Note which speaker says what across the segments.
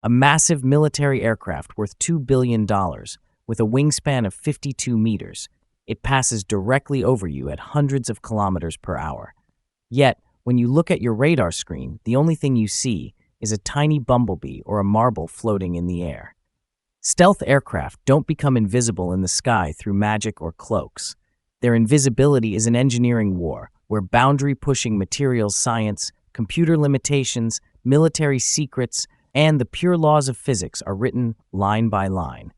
Speaker 1: a massive military aircraft worth $2 billion, with a wingspan of 52 meters. It passes directly over you at hundreds of kilometers per hour. Yet, when you look at your radar screen, the only thing you see is a tiny bumblebee or a marble floating in the air. Stealth aircraft don't become invisible in the sky through magic or cloaks. Their invisibility is an engineering war where boundary-pushing materials science, computer limitations, military secrets, and the pure laws of physics are written line by line.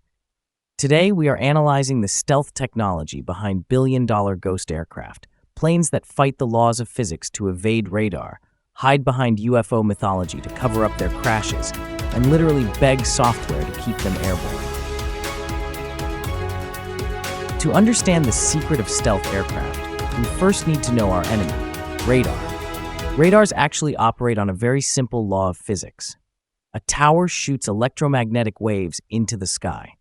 Speaker 1: Today, we are analyzing the stealth technology behind billion-dollar ghost aircraft, planes that fight the laws of physics to evade radar, hide behind UFO mythology to cover up their crashes, and literally beg software to keep them airborne. To understand the secret of stealth aircraft, we first need to know our enemy, radar. Radars actually operate on a very simple law of physics. A tower shoots electromagnetic waves into the sky.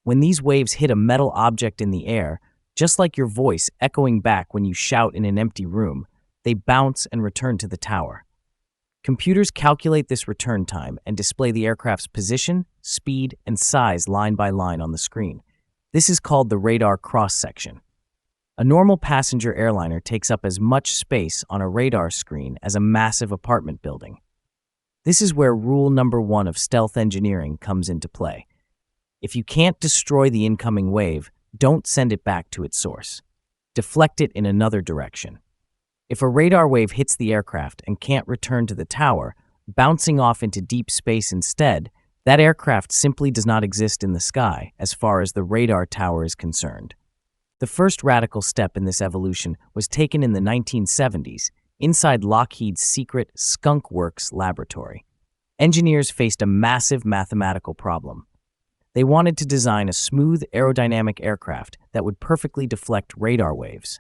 Speaker 1: When these waves hit a metal object in the air, just like your voice echoing back when you shout in an empty room, they bounce and return to the tower. Computers calculate this return time and display the aircraft's position, speed, and size line by line on the screen. This is called the radar cross-section. A normal passenger airliner takes up as much space on a radar screen as a massive apartment building. This is where rule number 1 of stealth engineering comes into play. If you can't destroy the incoming wave, don't send it back to its source. Deflect it in another direction. If a radar wave hits the aircraft and can't return to the tower, bouncing off into deep space instead, that aircraft simply does not exist in the sky as far as the radar tower is concerned. The first radical step in this evolution was taken in the 1970s inside Lockheed's secret Skunk Works laboratory. Engineers faced a massive mathematical problem. They wanted to design a smooth aerodynamic aircraft that would perfectly deflect radar waves.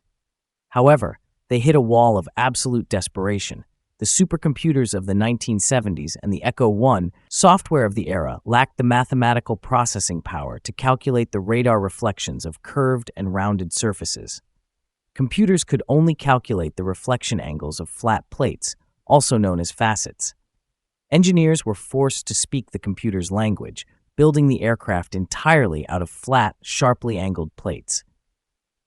Speaker 1: However, they hit a wall of absolute desperation. The supercomputers of the 1970s and the Echo 1 software of the era lacked the mathematical processing power to calculate the radar reflections of curved and rounded surfaces. Computers could only calculate the reflection angles of flat plates, also known as facets. Engineers were forced to speak the computer's language, building the aircraft entirely out of flat, sharply angled plates.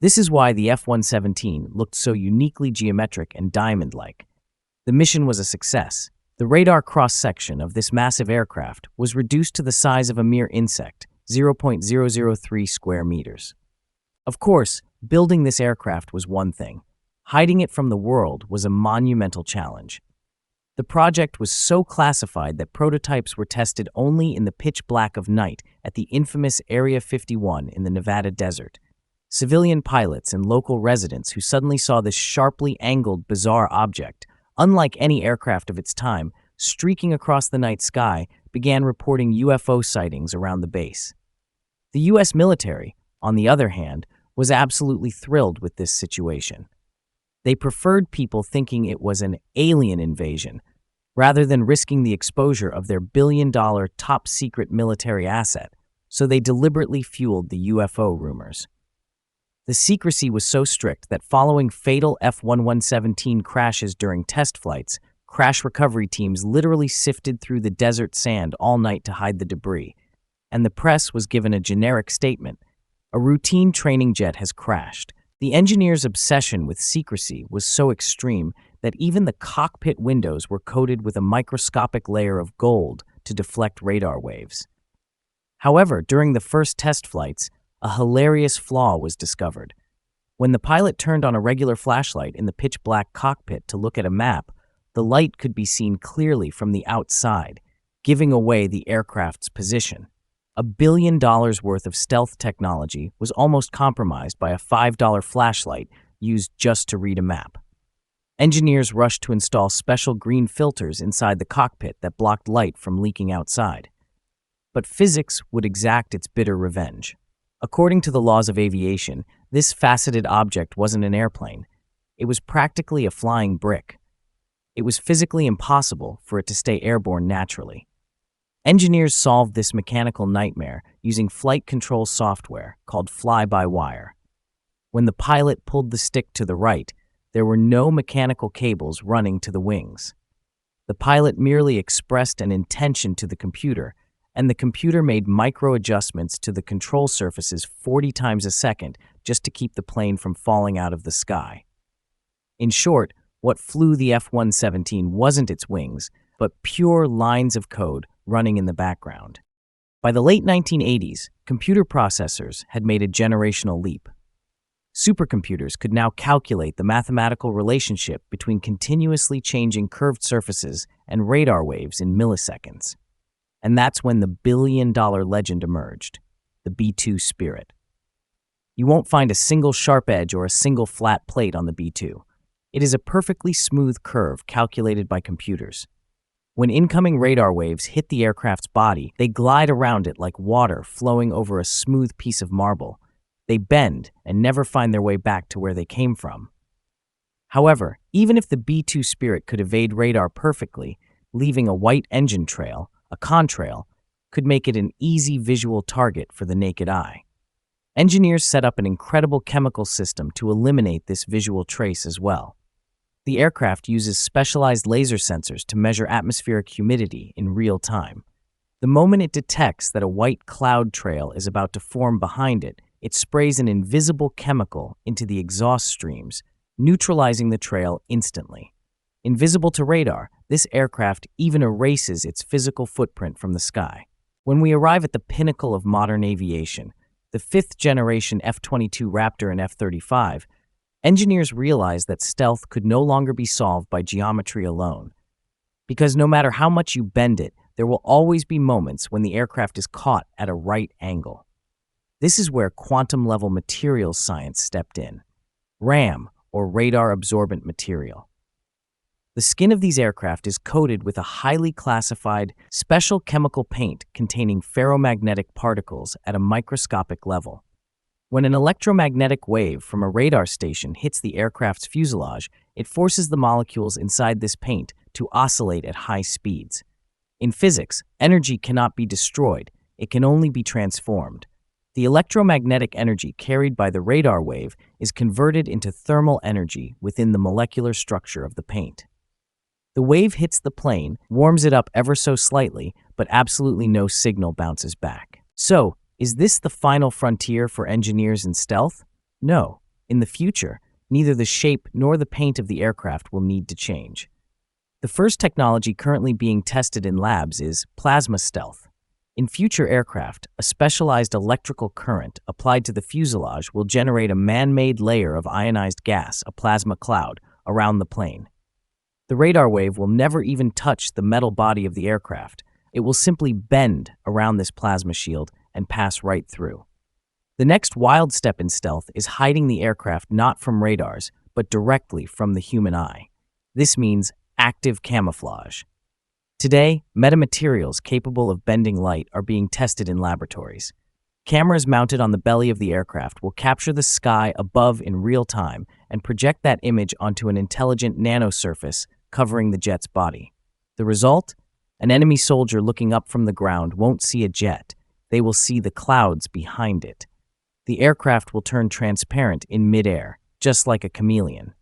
Speaker 1: This is why the F-117 looked so uniquely geometric and diamond-like. The mission was a success. The radar cross-section of this massive aircraft was reduced to the size of a mere insect, 0.003 square meters. Of course, building this aircraft was one thing. Hiding it from the world was a monumental challenge. The project was so classified that prototypes were tested only in the pitch black of night at the infamous Area 51 in the Nevada desert. Civilian pilots and local residents who suddenly saw this sharply angled, bizarre object, unlike any aircraft of its time, streaking across the night sky, began reporting UFO sightings around the base. The U.S. military, on the other hand, was absolutely thrilled with this situation. They preferred people thinking it was an alien invasion, rather than risking the exposure of their billion-dollar top-secret military asset, so they deliberately fueled the UFO rumors. The secrecy was so strict that following fatal F-117 crashes during test flights, crash recovery teams literally sifted through the desert sand all night to hide the debris, and the press was given a generic statement: a routine training jet has crashed. The engineers' obsession with secrecy was so extreme that even the cockpit windows were coated with a microscopic layer of gold to deflect radar waves. However, during the first test flights, a hilarious flaw was discovered. When the pilot turned on a regular flashlight in the pitch-black cockpit to look at a map, the light could be seen clearly from the outside, giving away the aircraft's position. $1 billion worth of stealth technology was almost compromised by a $5 flashlight used just to read a map. Engineers rushed to install special green filters inside the cockpit that blocked light from leaking outside. But physics would exact its bitter revenge. According to the laws of aviation, this faceted object wasn't an airplane. It was practically a flying brick. It was physically impossible for it to stay airborne naturally. Engineers solved this mechanical nightmare using flight control software called fly-by-wire. When the pilot pulled the stick to the right, there were no mechanical cables running to the wings. The pilot merely expressed an intention to the computer, and the computer made micro adjustments to the control surfaces 40 times a second just to keep the plane from falling out of the sky. In short, what flew the F-117 wasn't its wings, but pure lines of code running in the background. By the late 1980s, computer processors had made a generational leap. Supercomputers could now calculate the mathematical relationship between continuously changing curved surfaces and radar waves in milliseconds. And that's when the billion-dollar legend emerged, the B-2 Spirit. You won't find a single sharp edge or a single flat plate on the B-2. It is a perfectly smooth curve calculated by computers. When incoming radar waves hit the aircraft's body, they glide around it like water flowing over a smooth piece of marble. They bend and never find their way back to where they came from. However, even if the B-2 Spirit could evade radar perfectly, leaving a white engine trail, a contrail, could make it an easy visual target for the naked eye. Engineers set up an incredible chemical system to eliminate this visual trace as well. The aircraft uses specialized laser sensors to measure atmospheric humidity in real time. The moment it detects that a white cloud trail is about to form behind it, it sprays an invisible chemical into the exhaust streams, neutralizing the trail instantly. Invisible to radar, this aircraft even erases its physical footprint from the sky. When we arrive at the pinnacle of modern aviation, the fifth-generation F-22 Raptor and F-35, engineers realized that stealth could no longer be solved by geometry alone. Because no matter how much you bend it, there will always be moments when the aircraft is caught at a right angle. This is where quantum-level materials science stepped in. RAM, or radar-absorbent material. The skin of these aircraft is coated with a highly classified, special chemical paint containing ferromagnetic particles at a microscopic level. When an electromagnetic wave from a radar station hits the aircraft's fuselage, it forces the molecules inside this paint to oscillate at high speeds. In physics, energy cannot be destroyed, it can only be transformed. The electromagnetic energy carried by the radar wave is converted into thermal energy within the molecular structure of the paint. The wave hits the plane, warms it up ever so slightly, but absolutely no signal bounces back. So, is this the final frontier for engineers in stealth? No. In the future, neither the shape nor the paint of the aircraft will need to change. The first technology currently being tested in labs is plasma stealth. In future aircraft, a specialized electrical current applied to the fuselage will generate a man-made layer of ionized gas, a plasma cloud, around the plane. The radar wave will never even touch the metal body of the aircraft. It will simply bend around this plasma shield and pass right through. The next wild step in stealth is hiding the aircraft not from radars, but directly from the human eye. This means active camouflage. Today, metamaterials capable of bending light are being tested in laboratories. Cameras mounted on the belly of the aircraft will capture the sky above in real time and project that image onto an intelligent nanosurface covering the jet's body. The result? An enemy soldier looking up from the ground won't see a jet. They will see the clouds behind it. The aircraft will turn transparent in midair, just like a chameleon.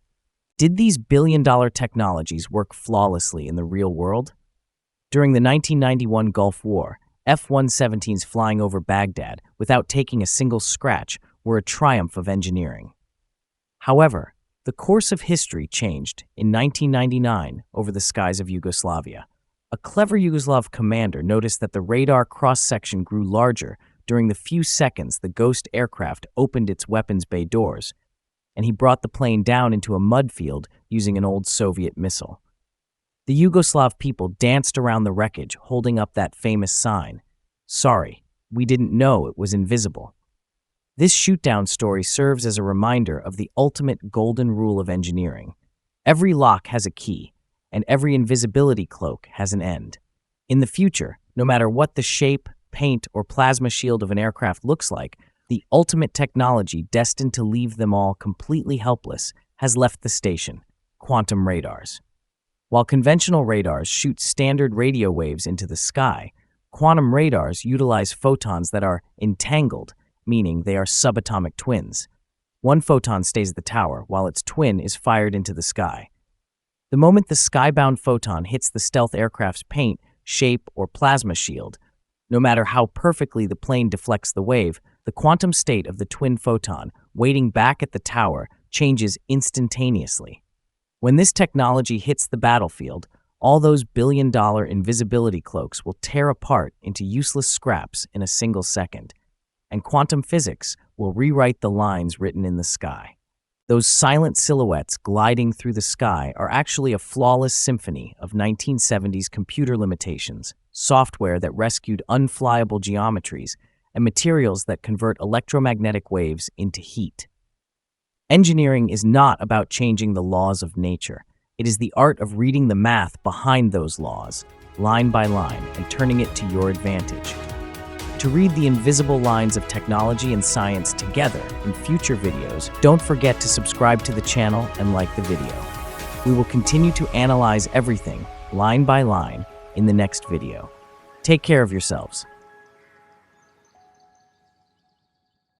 Speaker 1: Did these billion-dollar technologies work flawlessly in the real world? During the 1991 Gulf War, F-117s flying over Baghdad without taking a single scratch were a triumph of engineering. However, the course of history changed in 1999 over the skies of Yugoslavia. A clever Yugoslav commander noticed that the radar cross-section grew larger during the few seconds the Ghost aircraft opened its weapons bay doors, and he brought the plane down into a mud field using an old Soviet missile. The Yugoslav people danced around the wreckage, holding up that famous sign, "Sorry, we didn't know it was invisible." This shoot-down story serves as a reminder of the ultimate golden rule of engineering. Every lock has a key, and every invisibility cloak has an end. In the future, no matter what the shape, paint, or plasma shield of an aircraft looks like, the ultimate technology destined to leave them all completely helpless has left the station: quantum radars. While conventional radars shoot standard radio waves into the sky, quantum radars utilize photons that are entangled, meaning they are subatomic twins. One photon stays at the tower, while its twin is fired into the sky. The moment the skybound photon hits the stealth aircraft's paint, shape, or plasma shield, No matter how perfectly the plane deflects the wave, the quantum state of the twin photon waiting back at the tower changes instantaneously. When this technology hits the battlefield, all those billion-dollar invisibility cloaks will tear apart into useless scraps in a single second, and quantum physics will rewrite the lines written in the sky. Those silent silhouettes gliding through the sky are actually a flawless symphony of 1970s computer limitations, software that rescued unflyable geometries, and materials that convert electromagnetic waves into heat. Engineering is not about changing the laws of nature. It is the art of reading the math behind those laws, line by line, and turning it to your advantage. To read the invisible lines of technology and science together in future videos, don't forget to subscribe to the channel and like the video. We will continue to analyze everything, line by line, in the next video. Take care of yourselves.